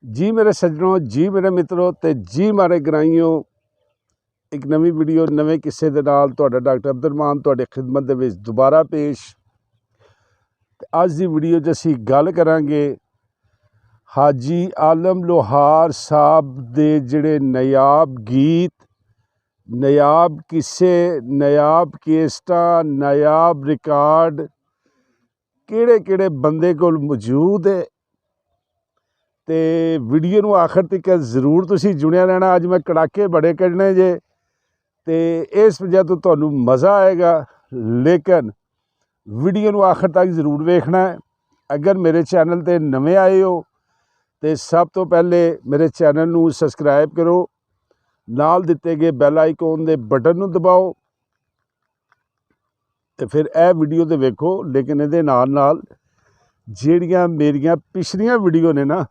जी मेरे सज्जनों, जी मेरे मित्रों ते जी मारे ग्राइयों। एक नवी वीडियो नवे किस्से दे नाल तुहाडा डॉक्टर अब्दुलरहमान तुहाडे खिदमत दे विच दुबारा पेश। अज दी वीडियो 'च असीं गल करांगे हाजी आलम लोहार साहब दे जिहड़े नायाब गीत, नायाब किस्से, नायाब केसटां, नायाब रिकार्ड किहड़े किहड़े बंदे कोल मौजूद है। तो वीडियो नूं आखिर तक जरूर तुसीं जुड़िया रहना। अज मैं कड़ाके बड़े कढ़ने जे ते इस वजह तो तुहानूं मज़ा आएगा, लेकिन वीडियो नूं आखिर तक जरूर वेखना है। अगर मेरे चैनल ते नवे आए हो तो सब तो पहले मेरे चैनल नूं सबसक्राइब करो, नाल दिते गए बैल आइकॉन दे बटन नूं दबाओ तो फिर यह वीडियो तो वेखो, लेकिन ये नाल नाल जिहड़ियां मेरियां पिछलियां वीडियो ने ना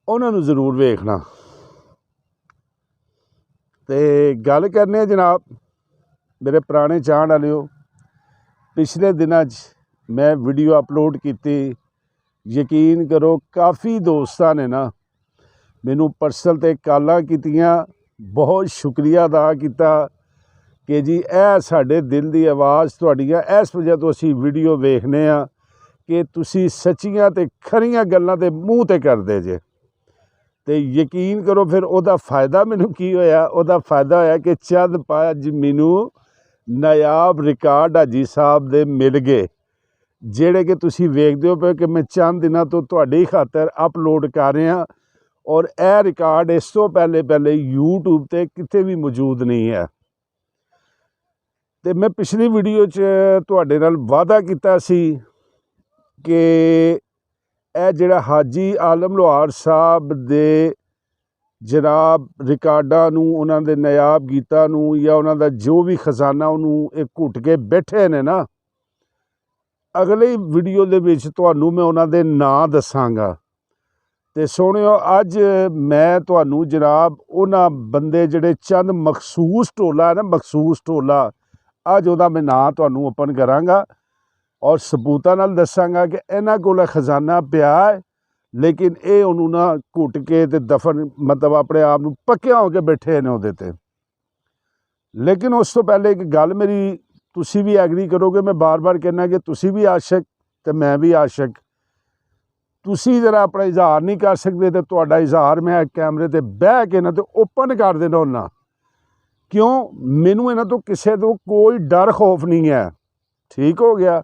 उन्होंने जरूर वेखना। तो गल करने जनाब मेरे पुराने चाहण वालिओ, पिछले दिनों मैं वीडियो अपलोड की, यकीन करो काफ़ी दोस्तों ने ना मैनू पर्सनल ते कॉलां कीतियां, बहुत शुक्रिया अदा किया कि जी यह साडे दिल की आवाज़ तुहाडियां इस वजह तो असीं वीडियो वेखने आ कि तुसीं सच्चियां ते खरियां गल्लां ते मूँह ते करदे जे। तो यकीन करो फिर उहदा फ़ायदा मैनू की होया, उहदा फ़ायदा होया कि चंद पाँच मैनू नायाब रिकार्ड हाजी साहब दे मिल गए, जिहड़े कि तुसीं वेखदे हो पे कि मैं चंद दिनों तो तुहाडी खातर अपलोड कर रहा। और यह रिकार्ड इस तो पहले यूट्यूब ते किते भी मौजूद नहीं है। तो मैं पिछली वीडियो च तुहाडे नाल वादा कीता सी कि यह जिहड़ा हाजी आलम लोहार साहब दे जनाब रिकार्डां नूं, उन्हां दे नायाब गीतां नूं या उन्हां दा जो भी खजाना उन्होंने घुट के बैठे ने ना, अगली वीडियो दे विच तुहानूं मैं उन्हां दे नां दसांगा। ते सोहणिओ अज मैं तुहानूं जनाब उन्हां बंदे जिहड़े चंद मखसूस टोला है ना, मखसूस टोला, अज उहदा मैं नां तुहानूं ओपन करांगा और सबूतां नाल दसांगा कि इन्हां कोल खजाना पिया है, लेकिन ये उन्होंने ना घुट के ते दफन मतलब अपने आप नूं पक्किया होके बैठे ने उहदे ते। लेकिन उस तो पहले एक गल मेरी तुसीं भी एग्री करोगे, मैं बार बार कहना कि तुसीं भी आशिक तो मैं भी आशिक। तुसीं जरा अपना इजहार नहीं कर सकते तो तुहाडा इजहार मैं कैमरे ते बह के ना तो ओपन कर देना हुन्ना। क्यों? मैनू इन्हां तो किसी तो कोई डर खौफ नहीं है। ठीक हो गया?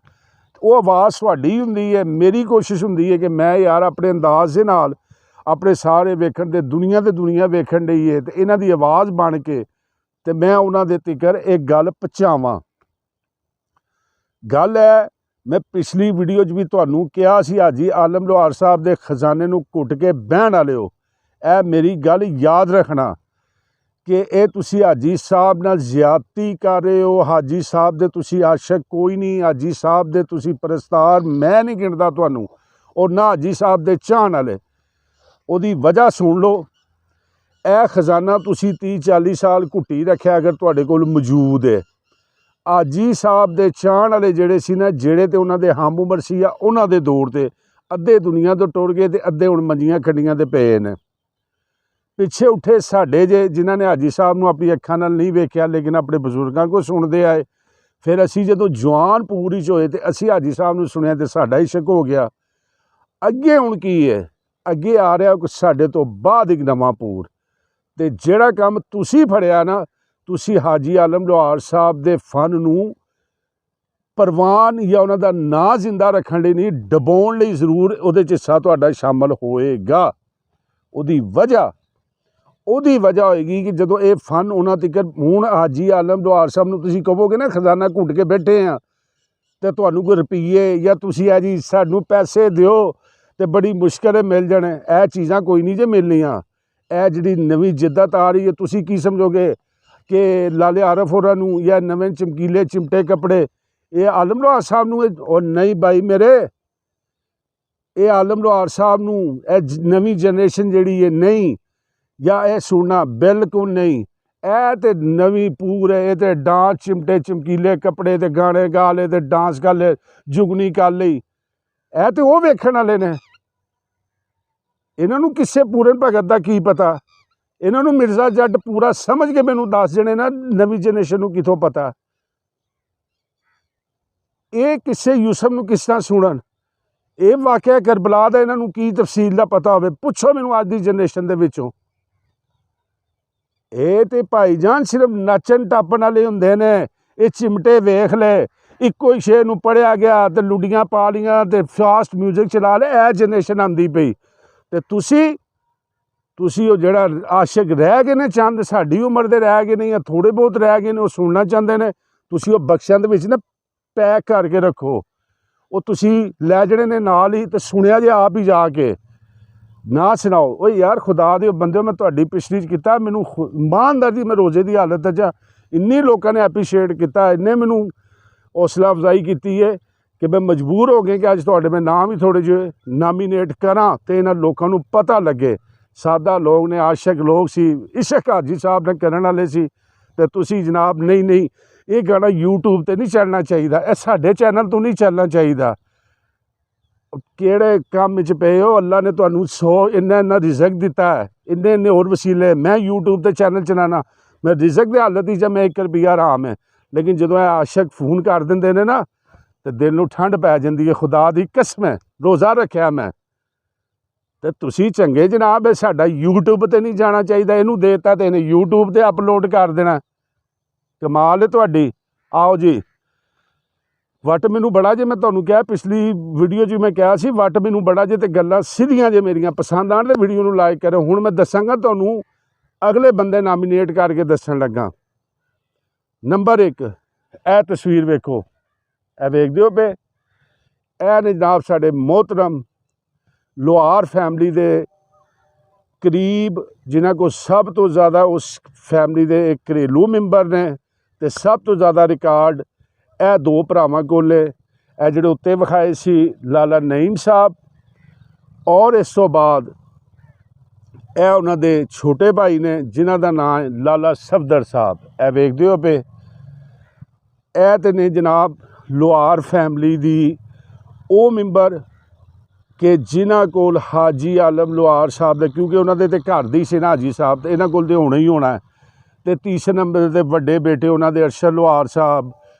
वो आवाज़ तुहाडी हुंदी है, मेरी कोशिश हुंदी है कि मैं यार अपने अंदाज दे नाल अपने सारे वेखण ते दुनिया वेखण डई है तो इन्हां दी आवाज़ बन के ते मैं उन्हां दे तिकर एक गल पहुँचावां। गल है, मैं पिछली वीडियो च भी तुहानूं कहा सी हाजी आलम लोहार साहब दे खजाने नूं घुट के बहण वालिओ, यह मेरी गल याद रखना कि ये तुसीं हाजी साहब नाल ज्यादती कर रहे हो। हाजी साहब दे तुसीं आशिक कोई नहीं, हाजी साहब दे तुसीं परस्तार मैं नहीं गिणदा तुहानूं, और ना हाजी साहब दे चाहण वाले। उहदी वजह सुन लो, यह खजाना तुसीं 30-40 साल घुट्टी रखिया अगर तुहाडे कोल मौजूद है। हाजी साहब दे चाहण वाले जिहड़े सी ना, जिहड़े ते उन्हां दे हम उमर सी या उन्हां दे दौर ते अद्धे दुनिया तो टुर गए ते अद्धे हुण मंजियां खड्डियां ते पे ने। पिछे उठे साडे जे जिन्हां ने हाजी साहब नूं अपनी अखां नाल नहीं वेखिया, लेकिन अपने बजुर्गों को सुनते आए। फिर असीं जदों जवान पूरी च होए ते असीं हाजी साहब नूं सुनिया ते साडा इशक हो गया। अगे हुण की है, अगे आ रहा साडे तो बाद एक नवां पूर। ते जिहड़ा काम तुसीं फड़िया ना, तुसीं हाजी आलम लोहार साहब दे फन नूं परवान या उन्हां दा नां जिंदा रखण लई नहीं, डबाउण लई जरूर उहदे च हिस्सा तुहाडा शामिल होएगा। उहदी वजह होएगी कि जदों ये फन उन्हां तिकर हुण हाजी आलम लोहार साहब नूं तुसीं कहोगे ना खजाना घुट के बैठे हैं तो तुहानूं कोई रुपये या तुसीं है जी सानूं पैसे दिओ तो बड़ी मुश्किल मिल जाने, यह चीज़ां कोई नहीं जे मिलनियां। यह जिहड़ी नवीं जिद्दत आ रही है, तुसीं की समझोगे कि लाले आरफ होरां नूं या नवें चमकीले चिमटे कपड़े ये आलम लोहार साहब नूं? और नहीं भाई मेरे, ये आलम लोहार साहब नूं नवीं जनरेशन जिहड़ी है नहीं, या यह सुनना बिल्कुल नहीं। यह तो नवीं पूर है, ये तो डांस चिमटे चमकीले कपड़े ते गाने गा ले ते डांस कर ले, जुगनी कर लई, यह तो वो वेखण वाले ने। ਇਹਨਾਂ ਨੂੰ ਕਿਸੇ ਪੂਰਨ ਭਗਤ ਦਾ ਕੀ ਪਤਾ। ਇਹਨਾਂ ਨੂੰ ਮਿਰਜ਼ਾ ਜੱਟ ਪੂਰਾ ਸਮਝ ਕੇ ਮੈਨੂੰ ਦੱਸ ਜਣੇ ਨਾ, ਨਵੀਂ ਜਨਰੇਸ਼ਨ ਨੂੰ ਕਿੱਥੋਂ ਪਤਾ। ਇਹ ਕਿਸੇ ਯੂਸਫ ਨੂੰ ਕਿਸ ਤਰ੍ਹਾਂ ਸੁਣਨ। ਇਹ ਵਾਕਿਆ ਕਰਬਲਾ ਦਾ ਇਹਨਾਂ ਨੂੰ ਕੀ ਤਫਸੀਲ ਦਾ ਪਤਾ ਹੋਵੇ, ਪੁੱਛੋ ਮੈਨੂੰ ਅੱਜ ਦੀ ਜਨਰੇਸ਼ਨ ਦੇ ਵਿੱਚੋਂ। ਇਹ ਤੇ ਭਾਈਜਾਨ ਸਿਰਫ ਨੱਚਣ ਟੱਪਣ ਵਾਲੇ ਹੁੰਦੇ ਨੇ। ਇਹ ਚਿਮਟੇ ਵੇਖ ਲੈ, ਇੱਕੋ ਹੀ ਸ਼ੇਰ ਨੂੰ ਪੜ੍ਹਿਆ ਗਿਆ ਤੇ ਲੁੱਡੀਆਂ ਪਾ ਲੀਆਂ ਤੇ ਫਾਸਟ ਮਿਊਜ਼ਿਕ ਚਲਾ ਲਿਆ। ਇਹ ਜਨਰੇਸ਼ਨ ਆਉਂਦੀ ਪਈ ਤੇ ਤੁਸੀਂ ਉਹ ਜਿਹੜਾ ਆਸ਼ਿਕ ਰਹਿ ਗਏ ਨੇ, ਚੰਦ ਸਾਡੀ ਉਮਰ ਦੇ ਰਹਿ ਗਏ ਨੇ ਜਾਂ ਥੋੜ੍ਹੇ ਬਹੁਤ ਰਹਿ ਗਏ ਨੇ, ਉਹ ਸੁਣਨਾ ਚਾਹੁੰਦੇ ਨੇ, ਤੁਸੀਂ ਉਹ ਬਖਸ਼ਾਂ ਦੇ ਵਿੱਚ ਨਾ ਪੈਕ ਕਰਕੇ ਰੱਖੋ। ਉਹ ਤੁਸੀਂ ਲੈ ਜਿਹੜੇ ਨੇ ਨਾਲ ਹੀ, ਤੇ ਸੁਣਿਆ ਜੇ ਆਪ ਹੀ ਜਾ ਕੇ, ਨਾ ਸੁਣਾਓ। ਓਏ ਯਾਰ ਖੁਦਾ ਦੇ ਬੰਦੇ, ਮੈਂ ਤੁਹਾਡੀ ਪਿਛਲੀ 'ਚ ਕੀਤਾ, ਮੈਨੂੰ ਇਮਾਨਦਾਰੀ, ਮੈਂ ਰੋਜ਼ੇ ਦੀ ਹਾਲਤ 'ਚ, ਇੰਨੇ ਲੋਕਾਂ ਨੇ ਐਪਰੀਸ਼ੀਏਟ ਕੀਤਾ, ਇੰਨੇ ਮੈਨੂੰ ਹੌਸਲਾ ਅਫਜ਼ਾਈ ਕੀਤੀ ਹੈ ਕਿ ਮੈਂ ਮਜਬੂਰ ਹੋ ਗਏ ਕਿ ਅੱਜ ਤੁਹਾਡੇ ਮੈਂ ਨਾਮ ਹੀ ਥੋੜ੍ਹੇ ਜਿਹੇ ਨਾਮੀਨੇਟ ਕਰਾਂ ਅਤੇ ਇਹਨਾਂ ਲੋਕਾਂ ਨੂੰ ਪਤਾ ਲੱਗੇ। ਸਾਦਾ ਲੋਕ ਨੇ, ਆਸ਼ਕ ਲੋਕ ਸੀ, ਇਸ਼ਕ ਹਾਜੀ ਸਾਹਿਬ ਨੇ ਕਰਨ ਵਾਲੇ ਸੀ, ਅਤੇ ਤੁਸੀਂ ਜਨਾਬ ਨਹੀਂ ਇਹ ਗਾਣਾ YouTube 'ਤੇ ਨਹੀਂ ਚੱਲਣਾ ਚਾਹੀਦਾ, ਇਹ ਸਾਡੇ ਚੈਨਲ ਤੋਂ ਨਹੀਂ ਚੱਲਣਾ ਚਾਹੀਦਾ। ਕਿਹੜੇ ਕੰਮ 'ਚ ਪਏ ਹੋ? ਅੱਲਾ ਨੇ ਤੁਹਾਨੂੰ 100 ਇੰਨਾ ਰਿਜ਼ਕ ਦਿੱਤਾ ਹੈ, ਇੰਨੇ ਹੋਰ ਵਸੀਲੇ। ਮੈਂ YouTube 'ਤੇ ਚੈਨਲ ਚਲਾਉਣਾ, ਮੈਂ ਰਿਜ਼ਕ ਦੀ ਹਾਲਤ 'ਚ ਮੈਂ 1 ਰੁਪਈਆ ਆਰਾਮ ਹੈ, ਲੇਕਿਨ ਜਦੋਂ ਇਹ ਆਸ਼ਕ ਫੋਨ ਕਰ ਦਿੰਦੇ ਨੇ ਨਾ, ਤੇ ਦਿਲ ਨੂੰ ਠੰਡ ਪੈ ਜਾਂਦੀ ਹੈ। ਖੁਦਾ ਦੀ ਕਸਮ ਹੈ, ਰੋਜ਼ਾ ਰੱਖਿਆ ਮੈਂ। ਤੇ ਤੁਸੀਂ ਚੰਗੇ ਜਨਾਬ, ਇਹ ਸਾਡਾ YouTube 'ਤੇ ਨਹੀਂ ਜਾਣਾ ਚਾਹੀਦਾ, ਇਹਨੂੰ ਦੇਤਾ ਤੇ ਇਹਨੇ YouTube 'ਤੇ ਅਪਲੋਡ ਕਰ ਦੇਣਾ। ਕਮਾਲ ਹੈ ਤੁਹਾਡੀ। ਆਓ ਜੀ, ਵੱਟ ਮੈਨੂੰ ਬੜਾ ਜੇ, ਮੈਂ ਤੁਹਾਨੂੰ ਕਿਹਾ ਪਿਛਲੀ ਵੀਡੀਓ 'ਚ ਮੈਂ ਕਿਹਾ ਸੀ, ਵੱਟ ਮੈਨੂੰ ਬੜਾ ਜੇ, ਤੇ ਗੱਲਾਂ ਸਿੱਧੀਆਂ ਜੇ ਮੇਰੀਆਂ ਪਸੰਦ ਆਉਣ ਤੇ ਵੀਡੀਓ ਨੂੰ ਲਾਈਕ ਕਰੋ। ਹੁਣ ਮੈਂ ਦੱਸਾਂਗਾ ਤੁਹਾਨੂੰ, ਅਗਲੇ ਬੰਦੇ ਨਾਮੀਨੇਟ ਕਰਕੇ ਦੱਸਣ ਲੱਗਾ। ਨੰਬਰ 1, ਇਹ ਤਸਵੀਰ ਵੇਖੋ, ਇਹ ਵੇਖਦੇ ਹੋ ਪਏ, ਇਹ ਨੇ ਜਨਾਬ ਸਾਡੇ ਮੋਹਤਰਮ ਲੋਹਾਰ ਫੈਮਿਲੀ ਦੇ ਕਰੀਬ, ਜਿਨ੍ਹਾਂ ਕੋਲ ਸਭ ਤੋਂ ਜ਼ਿਆਦਾ ਉਸ ਫੈਮਿਲੀ ਦੇ ਇੱਕ ਘਰੇਲੂ ਮੈਂਬਰ ਨੇ, ਅਤੇ ਸਭ ਤੋਂ ਜ਼ਿਆਦਾ ਰਿਕਾਰਡ ਇਹ 2 ਭਰਾਵਾਂ ਕੋਲ। ਇਹ ਜਿਹੜੇ ਉੱਤੇ ਵਿਖਾਏ ਸੀ ਲਾਲਾ ਨਈਮ ਸਾਹਿਬ, ਔਰ ਇਸ ਤੋਂ ਬਾਅਦ ਇਹ ਉਹਨਾਂ ਦੇ ਛੋਟੇ ਭਾਈ ਨੇ ਜਿਨ੍ਹਾਂ ਦਾ ਨਾਂ ਹੈ ਲਾਲਾ ਸਫਦਰ ਸਾਹਿਬ। ਇਹ ਵੇਖਦੇ ਹੋ ਪਏ, ਇਹ ਤੇ ਨੇ ਜਨਾਬ ਲੋਹਾਰ ਫੈਮਿਲੀ ਦੀ ਉਹ ਮੈਂਬਰ ਕਿ ਜਿਨ੍ਹਾਂ ਕੋਲ ਹਾਜੀ ਆਲਮ ਲੋਹਾਰ ਸਾਹਿਬ ਦੇ, ਕਿਉਂਕਿ ਉਹਨਾਂ ਦੇ ਤਾਂ ਘਰ ਦੀ ਸੀ ਨਾ ਹਾਜੀ ਸਾਹਿਬ, ਤੇ ਇਹਨਾਂ ਕੋਲ ਤਾਂ ਹੋਣਾ ਹੀ ਹੋਣਾ। ਅਤੇ ਤੀਸਰੇ ਨੰਬਰ 'ਤੇ ਵੱਡੇ ਬੇਟੇ ਉਹਨਾਂ ਦੇ ਅਰਸ਼ਦ ਲੋਹਾਰ ਸਾਹਿਬ,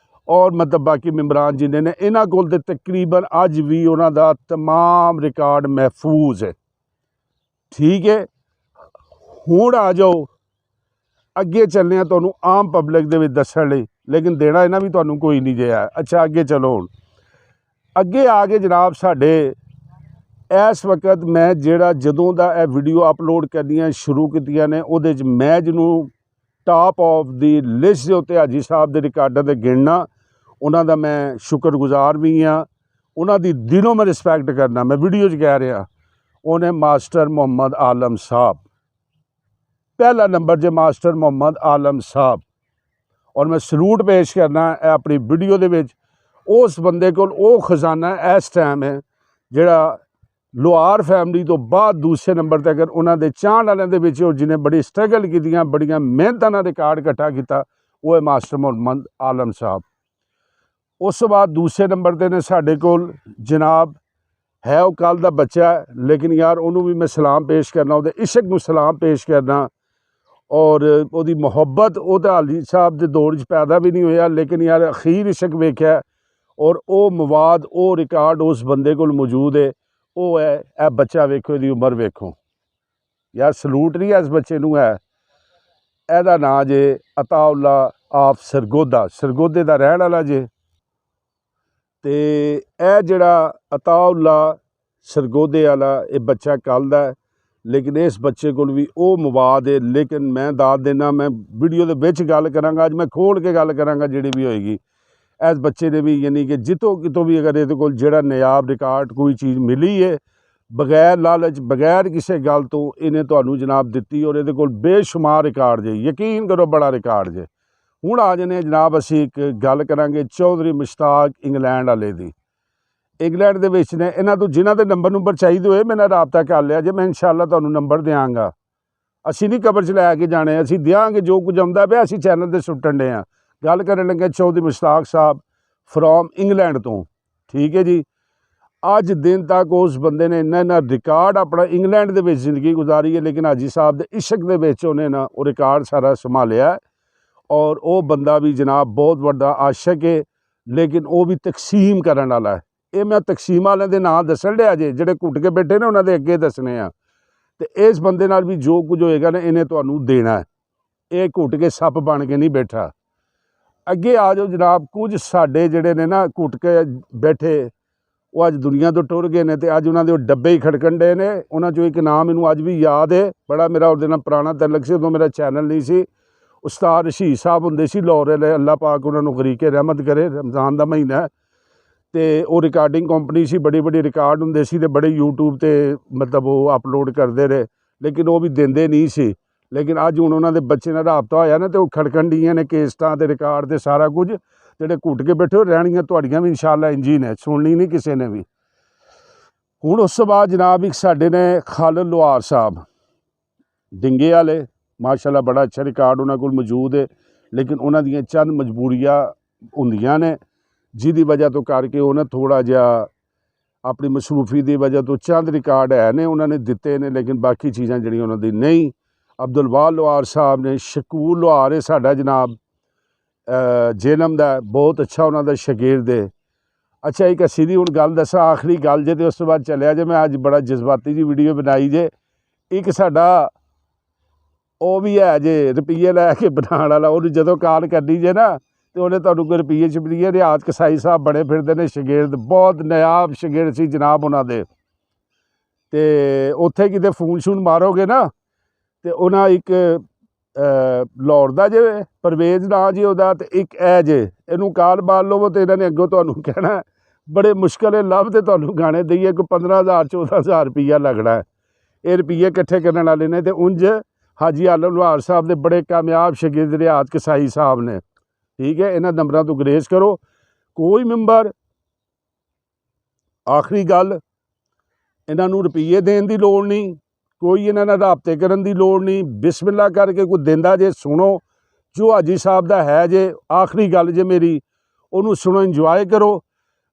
ਔਰ ਮਤਲਬ ਬਾਕੀ ਮੈਂਬਰਾਂ ਜਿੰਨੇ ਨੇ, ਇਹਨਾਂ ਕੋਲ ਤਾਂ ਤਕਰੀਬਨ ਅੱਜ ਵੀ ਉਹਨਾਂ ਦਾ ਤਮਾਮ ਰਿਕਾਰਡ ਮਹਿਫੂਜ਼ ਹੈ। ਠੀਕ ਹੈ, ਹੁਣ ਆ ਜਾਓ ਅੱਗੇ ਚੱਲਦੇ ਹਾਂ ਤੁਹਾਨੂੰ ਆਮ ਪਬਲਿਕ ਦੇ ਵਿੱਚ ਦੱਸਣ ਲਈ, ਲੇਕਿਨ ਦੇਣਾ ਇਹਨਾਂ ਵੀ ਤੁਹਾਨੂੰ ਕੋਈ ਨਹੀਂ ਜਿਹਾ। ਅੱਛਾ ਅੱਗੇ ਚਲੋ, ਹੁਣ ਅੱਗੇ ਆ ਕੇ ਜਨਾਬ ਸਾਡੇ ਇਸ ਵਕਤ ਮੈਂ ਜਿਹੜਾ ਜਦੋਂ ਦਾ ਇਹ ਵੀਡੀਓ ਅਪਲੋਡ ਕਰਨੀਆਂ ਸ਼ੁਰੂ ਕੀਤੀਆਂ ਨੇ, ਉਹਦੇ 'ਚ ਮੈਂ ਜਿਹਨੂੰ ਟਾਪ ਆਫ ਦੀ ਲਿਸਟ ਦੇ ਉੱਤੇ ਹਾਜੀ ਸਾਹਿਬ ਦੇ ਰਿਕਾਰਡਾਂ 'ਤੇ ਗਿਣਨਾ, ਉਹਨਾਂ ਦਾ ਮੈਂ ਸ਼ੁਕਰਗੁਜ਼ਾਰ ਵੀ ਹਾਂ, ਉਹਨਾਂ ਦੀ ਦਿਲੋਂ ਮੈਂ ਰਿਸਪੈਕਟ ਕਰਨਾ। ਮੈਂ ਵੀਡੀਓ 'ਚ ਕਹਿ ਰਿਹਾ, ਉਹਨੇ ਮਾਸਟਰ ਮੁਹੰਮਦ ਆਲਮ ਸਾਹਿਬ, ਪਹਿਲਾ ਨੰਬਰ ਜੇ ਮਾਸਟਰ ਮੁਹੰਮਦ ਆਲਮ ਸਾਹਿਬ। ਔਰ ਮੈਂ ਸਲੂਟ ਪੇਸ਼ ਕਰਨਾ ਆਪਣੀ ਵੀਡੀਓ ਦੇ ਵਿੱਚ ਉਸ ਬੰਦੇ ਕੋਲ ਉਹ ਖਜ਼ਾਨਾ ਇਸ ਟਾਈਮ ਹੈ ਜਿਹੜਾ ਲੋਹਾਰ ਫੈਮਿਲੀ ਤੋਂ ਬਾਅਦ ਦੂਸਰੇ ਨੰਬਰ 'ਤੇ, ਅਗਰ ਉਹਨਾਂ ਦੇ ਚਾਹਣ ਵਾਲਿਆਂ ਦੇ ਵਿੱਚ ਉਹ ਜਿਹਨੇ ਬੜੀ ਸਟਰਗਲ ਕੀਤੀਆਂ, ਬੜੀਆਂ ਮਿਹਨਤਾਂ ਨਾਲ ਰਿਕਾਰਡ ਇਕੱਠਾ ਕੀਤਾ, ਉਹ ਹੈ ਮਾਸਟਰ ਮੁਹੰਮਦ ਆਲਮ ਸਾਹਿਬ। ਉਸ ਤੋਂ ਬਾਅਦ ਦੂਸਰੇ ਨੰਬਰ 'ਤੇ ਨੇ ਸਾਡੇ ਕੋਲ ਜਨਾਬ, ਹੈ ਉਹ ਕੱਲ੍ਹ ਦਾ ਬੱਚਾ ਹੈ, ਲੇਕਿਨ ਯਾਰ ਉਹਨੂੰ ਵੀ ਮੈਂ ਸਲਾਮ ਪੇਸ਼ ਕਰਨਾ, ਉਹਦੇ ਇਸ਼ਕ ਨੂੰ ਸਲਾਮ ਪੇਸ਼ ਕਰਨਾ, ਔਰ ਉਹਦੀ ਮੁਹੱਬਤ ਉਹ ਤਾਂ ਹਾਜੀ ਸਾਹਿਬ ਦੇ ਦੌਰ 'ਚ ਪੈਦਾ ਵੀ ਨਹੀਂ ਹੋਇਆ, ਲੇਕਿਨ ਯਾਰ ਅਖੀਰ ਇਸ਼ਕ ਵੇਖਿਆ, ਔਰ ਉਹ ਮਵਾਦ, ਉਹ ਰਿਕਾਰਡ ਉਸ ਬੰਦੇ ਕੋਲ ਮੌਜੂਦ ਹੈ। ਉਹ ਹੈ ਇਹ ਬੱਚਾ, ਵੇਖੋ ਇਹਦੀ ਉਮਰ ਵੇਖੋ ਯਾਰ, ਸਲੂਟ ਨਹੀਂ ਇਸ ਬੱਚੇ ਨੂੰ ਹੈ। ਇਹਦਾ ਨਾਂ ਜੇ ਅਤਾਉੱਲਾ ਆਫ ਸਰਗੋਦਾ, ਸਰਗੋਦੇ ਦਾ ਰਹਿਣ ਵਾਲਾ ਜੇ। ਅਤੇ ਇਹ ਜਿਹੜਾ ਅਤਾਉੱਲਾ ਸਰਗੋਦੇ ਵਾਲਾ ਇਹ ਬੱਚਾ ਕੱਲ੍ਹ ਦਾ, ਲੇਕਿਨ ਇਸ ਬੱਚੇ ਕੋਲ ਵੀ ਉਹ ਮਵਾਦ ਹੈ। ਲੇਕਿਨ ਮੈਂ ਦੱਸ ਦੇਣਾ, ਮੈਂ ਵੀਡੀਓ ਦੇ ਵਿੱਚ ਗੱਲ ਕਰਾਂਗਾ, ਅੱਜ ਮੈਂ ਖੋਲ੍ਹ ਕੇ ਗੱਲ ਕਰਾਂਗਾ ਜਿਹੜੀ ਵੀ ਹੋਏਗੀ। ਇਸ ਬੱਚੇ ਨੇ ਵੀ ਯਾਨੀ ਕਿ ਜਿੱਥੋਂ ਕਿਤੋਂ ਵੀ ਅਗਰ ਇਹਦੇ ਕੋਲ ਜਿਹੜਾ ਨਾਯਾਬ ਰਿਕਾਰਡ ਕੋਈ ਚੀਜ਼ ਮਿਲੀ ਹੈ, ਬਗੈਰ ਲਾਲਚ, ਬਗੈਰ ਕਿਸੇ ਗੱਲ ਤੋਂ ਇਹਨੇ ਤੁਹਾਨੂੰ ਜਨਾਬ ਦਿੱਤੀ, ਔਰ ਇਹਦੇ ਕੋਲ ਬੇਸ਼ੁਮਾਰ ਰਿਕਾਰਡ ਜੇ, ਯਕੀਨ ਕਰੋ ਬੜਾ ਰਿਕਾਰਡ ਜੇ। ਹੁਣ ਆ ਜਾਂਦੇ ਜਨਾਬ, ਅਸੀਂ ਇੱਕ ਗੱਲ ਕਰਾਂਗੇ ਚੌਧਰੀ ਮੁਸ਼ਤਾਕ ਇੰਗਲੈਂਡ ਵਾਲੇ ਦੀ। ਇੰਗਲੈਂਡ ਦੇ ਵਿੱਚ ਨੇ, ਇਹਨਾਂ ਤੋਂ ਜਿਨ੍ਹਾਂ ਦੇ ਨੰਬਰ ਚਾਹੀਦੇ ਹੋਏ ਮੇਰੇ ਨਾਲ ਰਾਬਤਾ ਕਰ ਲਿਆ ਜੇ, ਮੈਂ ਇਨਸ਼ਾਅੱਲਾ ਤੁਹਾਨੂੰ ਨੰਬਰ ਦਿਆਂਗਾ। ਅਸੀਂ ਨਹੀਂ ਕਬਰ 'ਚ ਲੈ ਕੇ ਜਾਣੇ, ਅਸੀਂ ਦਿਆਂਗੇ ਜੋ ਕੁਝ ਆਉਂਦਾ ਪਿਆ, ਅਸੀਂ ਚੈਨਲ 'ਤੇ ਸੁੱਟਣ ਡੇ ਹਾਂ। ਗੱਲ ਕਰਨ ਲੱਗੇ ਚੌਧਰੀ ਮੁਸ਼ਤਾਕ ਸਾਹਿਬ ਫਰੋਮ ਇੰਗਲੈਂਡ ਤੋਂ। ਠੀਕ ਹੈ ਜੀ, ਅੱਜ ਦਿਨ ਤੱਕ ਉਸ ਬੰਦੇ ਨੇ ਇੰਨਾ ਰਿਕਾਰਡ ਆਪਣਾ ਇੰਗਲੈਂਡ ਦੇ ਵਿੱਚ ਜ਼ਿੰਦਗੀ ਗੁਜ਼ਾਰੀ ਹੈ, ਲੇਕਿਨ ਹਾਜੀ ਸਾਹਿਬ ਦੇ ਇਸ਼ਕ ਦੇ ਵਿੱਚ ਉਹਨੇ ਨਾ ਉਹ ਰਿਕਾਰਡ ਸਾਰਾ ਸੰਭਾਲਿਆ। ਔਰ ਉਹ ਬੰਦਾ ਵੀ ਜਨਾਬ ਬਹੁਤ ਵੱਡਾ ਆਸ਼ਕ ਹੈ, ਲੇਕਿਨ ਉਹ ਵੀ ਤਕਸੀਮ ਕਰਨ ਵਾਲਾ ਹੈ। ਇਹ ਮੈਂ ਤਕਸੀਮ ਵਾਲਿਆਂ ਦੇ ਨਾਂ ਦੱਸਣ ਡਿਆ ਜੇ, ਜਿਹੜੇ ਘੁੱਟ ਕੇ ਬੈਠੇ ਨੇ ਉਹਨਾਂ ਦੇ ਅੱਗੇ ਦੱਸਣੇ ਆ। ਤੇ ਇਸ ਬੰਦੇ ਨਾਲ ਵੀ ਜੋ ਕੁਝ ਹੋਏਗਾ ਨਾ ਇਹਨੇ ਤੁਹਾਨੂੰ ਦੇਣਾ ਹੈ। ਇਹ ਘੁੱਟ ਕੇ ਸੱਪ ਬਣ ਕੇ ਨਹੀਂ ਬੈਠਾ। ਅੱਗੇ ਆ ਜਾਓ ਜਨਾਬ। ਕੁਝ ਸਾਡੇ ਜਿਹੜੇ ਨੇ ਨਾ ਘੁੱਟ ਕੇ ਬੈਠੇ, ਉਹ ਅੱਜ ਦੁਨੀਆ ਤੋਂ ਟੁਰ ਗਏ ਨੇ, ਤੇ ਅੱਜ ਉਹਨਾਂ ਦੇ ਉਹ ਡੱਬੇ ਹੀ ਖੜਕਣ ਡੇ ਨੇ। ਉਹਨਾਂ 'ਚੋਂ ਇੱਕ ਨਾਮ ਮੈਨੂੰ ਅੱਜ ਵੀ ਯਾਦ ਹੈ, ਬੜਾ ਮੇਰਾ ਉਹਦੇ ਨਾਲ ਪੁਰਾਣਾ ਤਲਕ ਸੀ। ਉਦੋਂ ਮੇਰਾ ਚੈਨਲ ਨਹੀਂ ਸੀ। ਉਸਤਾਦ ਰਸ਼ੀਦ ਸਾਹਿਬ ਹੁੰਦੇ ਸੀ ਲਾਹੌਰ ਵਾਲੇ, ਅੱਲਾ ਪਾਕ ਉਹਨਾਂ ਨੂੰ ਗਰੀਕੇ ਰਹਿਮਤ ਕਰੇ। ਰਮਜ਼ਾਨ ਦਾ ਮਹੀਨਾ ਤੇ ਉਹ ਰਿਕਾਰਡਿੰਗ ਕੰਪਨੀ ਸੀ, ਬੜੀ ਬੜੀ ਰਿਕਾਰਡ ਹੁੰਦੇ ਸੀ, ਤੇ ਬੜੇ YouTube 'ਤੇ ਮਤਲਬ ਉਹ ਅਪਲੋਡ ਕਰਦੇ ਰਹੇ, ਲੇਕਿਨ ਉਹ ਵੀ ਦਿੰਦੇ ਨਹੀਂ ਸੀ। ਲੇਕਿਨ ਅੱਜ ਹੁਣ ਉਹਨਾਂ ਦੇ ਬੱਚੇ ਨਾਲ ਰਾਬਤਾ ਹੋਇਆ ਨਾ, ਤੇ ਉਹ ਖੜਕਣ ਡੀਆਂ ਨੇ ਕੇਸਟਾਂ ਤੇ ਰਿਕਾਰਡ ਤੇ ਸਾਰਾ ਕੁਝ। ਜਿਹੜੇ ਘੁੱਟ ਕੇ ਬੈਠੇ ਹੋ ਰਹਿਣੀਆਂ ਤੁਹਾਡੀਆਂ ਵੀ ਇਨਸ਼ਾਅੱਲਾ ਇੰਜੀ ਨੇ, ਸੁਣਨੀ ਨਹੀਂ ਕਿਸੇ ਨੇ ਵੀ। ਹੁਣ ਉਸ ਤੋਂ ਬਾਅਦ ਜਨਾਬ ਇੱਕ ਸਾਡੇ ਨੇ ਖਾਲਿਦ ਲੁਹਾਰ ਸਾਹਿਬ ਡਿੰਗੇ ਵਾਲੇ, ਮਾਸ਼ਾਅੱਲਾ ਬੜਾ ਅੱਛਾ ਰਿਕਾਰਡ ਉਹਨਾਂ ਕੋਲ ਮੌਜੂਦ ਹੈ, ਲੇਕਿਨ ਉਹਨਾਂ ਦੀਆਂ ਚੰਦ ਮਜਬੂਰੀਆਂ ਹੁੰਦੀਆਂ ਨੇ, ਜਿਹਦੀ ਵਜ੍ਹਾ ਤੋਂ ਕਰਕੇ ਉਹ ਨਾ ਥੋੜ੍ਹਾ ਜਿਹਾ ਆਪਣੀ ਮਸਰੂਫੀ ਦੀ ਵਜ੍ਹਾ ਤੋਂ ਚੰਦ ਰਿਕਾਰਡ ਹੈ ਨੇ ਉਹਨਾਂ ਨੇ ਦਿੱਤੇ ਨੇ, ਲੇਕਿਨ ਬਾਕੀ ਚੀਜ਼ਾਂ ਜਿਹੜੀਆਂ ਉਹਨਾਂ ਦੀ ਨਹੀਂ। ਅਬਦੁਲਵਾਲ ਲੁਹਾਰ ਸਾਹਿਬ ਨੇ, ਸ਼ਕੂਰ ਲੁਹਾਰ ਹੈ ਸਾਡਾ ਜਨਾਬ ਜੇਲਮ ਦਾ, ਬਹੁਤ ਅੱਛਾ ਉਹਨਾਂ ਦਾ ਸ਼ਾਗਿਰਦ ਹੈ। ਅੱਛਾ ਇੱਕ ਅਸੀਂ ਦੀ ਹੁਣ ਗੱਲ ਦੱਸਾਂ, ਆਖਰੀ ਗੱਲ ਜੇ, ਤੇ ਉਸ ਤੋਂ ਬਾਅਦ ਚੱਲਿਆ ਜੇ। ਮੈਂ ਅੱਜ ਬੜਾ ਜਜ਼ਬਾਤੀ ਜੀ ਵੀਡੀਓ ਬਣਾਈ ਜੇ। ਇੱਕ ਸਾਡਾ ਉਹ ਵੀ ਹੈ ਜੇ ਰੁਪਈਏ ਲੈ ਕੇ ਬਣਾਉਣ ਵਾਲਾ, ਉਹਨੂੰ ਜਦੋਂ ਕਾਲ ਕਰਨੀ ਜੇ ਨਾ, ਤੇ ਉਹਨੇ ਤੁਹਾਨੂੰ ਕੋਈ ਰੁਪਈਏ ਛਪੜੀਏ। ਰਿਆਜ਼ ਕਸਾਈ ਸਾਹਿਬ ਬਣੇ ਫਿਰਦੇ ਨੇ ਸ਼ਾਗਿਰਦ, ਬਹੁਤ ਨਾਯਾਬ ਸ਼ਾਗਿਰਦ ਸੀ ਜਨਾਬ ਉਹਨਾਂ ਦੇ। ਤੇ ਉੱਥੇ ਕਿਤੇ ਫੋਨ ਸ਼ੂਨ ਮਾਰੋਗੇ ਨਾ, ਤੇ ਉਹਨਾਂ ਇੱਕ ਲਾਹੌਰ ਦਾ ਜੇ ਪਰਵੇਜ਼ ਨਾਂ ਜੀ ਉਹਦਾ, ਤੇ ਇੱਕ ਇਹ ਜੇ, ਇਹਨੂੰ ਕਾਲ ਮਾਰ ਲਵੋ ਤੇ ਇਹਨਾਂ ਨੇ ਅੱਗੋਂ ਤੁਹਾਨੂੰ ਕਹਿਣਾ ਬੜੇ ਮੁਸ਼ਕਿਲ ਹੈ ਲੱਭ, ਤੇ ਤੁਹਾਨੂੰ ਗਾਣੇ ਦਈਏ ਕੋਈ 15,000 14,000 ਰੁਪਈਆ ਲੱਗਣਾ ਹੈ। ਇਹ ਰੁਪਈਏ ਇਕੱਠੇ ਕਰਨ ਵਾਲੇ ਨੇ। ਤੇ ਉਂਝ ਹਾਜੀ ਆਲਮ ਲੁਹਾਰ ਸਾਹਿਬ ਦੇ ਬੜੇ ਕਾਮਯਾਬ ਸ਼ਾਗਿਰਦ ਰਿਆਜ਼ ਕਸਾਈ ਸਾਹਿਬ ਨੇ, ਠੀਕ ਹੈ। ਇਹਨਾਂ ਨੰਬਰਾਂ ਤੋਂ ਗੁਰੇਜ਼ ਕਰੋ। ਕੋਈ ਮੈਂਬਰ, ਆਖਰੀ ਗੱਲ, ਇਹਨਾਂ ਨੂੰ ਰੁਪਈਏ ਦੇਣ ਦੀ ਲੋੜ ਨਹੀਂ, ਕੋਈ ਇਹਨਾਂ ਨਾਲ ਰਾਬਤੇ ਕਰਨ ਦੀ ਲੋੜ ਨਹੀਂ। ਬਿਸਮਿਲ੍ਲਾ ਕਰਕੇ ਕੋਈ ਦਿੰਦਾ ਜੇ ਸੁਣੋ, ਜੋ ਹਾਜੀ ਸਾਹਿਬ ਦਾ ਹੈ ਜੇ। ਆਖਰੀ ਗੱਲ ਜੇ ਮੇਰੀ, ਉਹਨੂੰ ਸੁਣੋ, ਇੰਜੋਏ ਕਰੋ।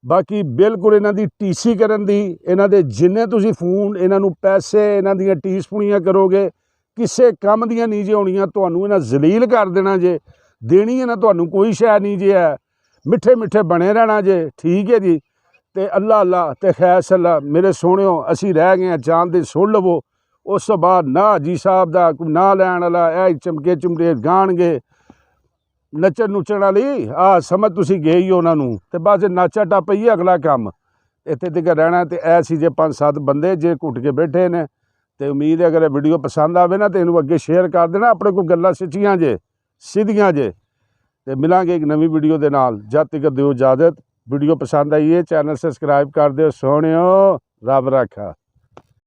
ਬਾਕੀ ਬਿਲਕੁਲ ਇਹਨਾਂ ਦੀ ਟੀਸੀ ਕਰਨ ਦੀ, ਇਹਨਾਂ ਦੇ ਜਿੰਨੇ ਤੁਸੀਂ ਫੋਨ, ਇਹਨਾਂ ਨੂੰ ਪੈਸੇ, ਇਹਨਾਂ ਦੀਆਂ ਟੀਸਪੂਣੀਆਂ ਕਰੋਗੇ, ਕਿਸੇ ਕੰਮ ਦੀਆਂ ਨਹੀਂ ਜੇ ਹੋਣੀਆਂ। ਤੁਹਾਨੂੰ ਇਹਨਾਂ ਜ਼ਲੀਲ ਕਰ ਦੇਣਾ ਜੇ, ਦੇਣੀ ਹੈ ਨਾ ਤੁਹਾਨੂੰ ਕੋਈ ਸ਼ੈ ਨਹੀਂ ਜੇ ਹੈ। ਮਿੱਠੇ ਮਿੱਠੇ ਬਣੇ ਰਹਿਣਾ ਜੇ, ਠੀਕ ਹੈ ਜੀ। ਤੇ ਅੱਲਾ ਅੱਲਾ ਤੇ ਖੈਰ ਸੱਲਾ ਮੇਰੇ ਸੋਹਣਿਓ, ਅਸੀਂ ਰਹਿ ਗਏ ਹਾਂ ਜਾਣਦੇ, ਸੁਣ ਲਵੋ। ਉਸ ਤੋਂ ਬਾਅਦ ਨਾ ਹਾਜੀ ਸਾਹਿਬ ਦਾ ਕੋਈ ਨਾਂ ਲੈਣ ਵਾਲਾ, ਇਹ ਚਮਕੇ ਚੁਮੜੇ ਗਾਣਗੇ ਨੱਚਣ ਨੁੱਚਣ ਵਾਲੀ, ਸਮਝ ਤੁਸੀਂ ਗਏ ਹੀ ਉਹਨਾਂ ਨੂੰ। ਤੇ ਬਸ ਨਾਚਾ ਟੱਪ ਹੀ ਅਗਲਾ ਕੰਮ ਇੱਥੇ ਤੱਕ ਰਹਿਣਾ। ਤੇ ਇਹ ਸੀ ਜੇ 5-7 ਬੰਦੇ ਜੇ ਘੁੱਟ ਕੇ ਬੈਠੇ ਨੇ। ਤੇ ਉਮੀਦ ਹੈ ਅਗਰ ਇਹ ਵੀਡੀਓ ਪਸੰਦ ਆਵੇ ਨਾ, ਤੇ ਇਹਨੂੰ ਅੱਗੇ ਸ਼ੇਅਰ ਕਰ ਦੇਣਾ। ਆਪਣੇ ਕੋਲ ਗੱਲਾਂ ਸੱਚੀਆਂ ਜੇ, ਸਿੱਧੀਆਂ ਜੇ। ਤੇ ਮਿਲਾਂਗੇ ਇੱਕ ਨਵੀਂ ਵੀਡੀਓ ਦੇ ਨਾਲ। ਜਦ ਤੱਕ ਦਿਓ ਇਜਾਜ਼ਤ। ਵੀਡੀਓ ਪਸੰਦ ਆਈ ਹੈ ਚੈਨਲ ਸਬਸਕ੍ਰਾਈਬ ਕਰ ਦਿਓ। ਸੋਹਣਿਓ ਰੱਬ ਰਾਖਾ।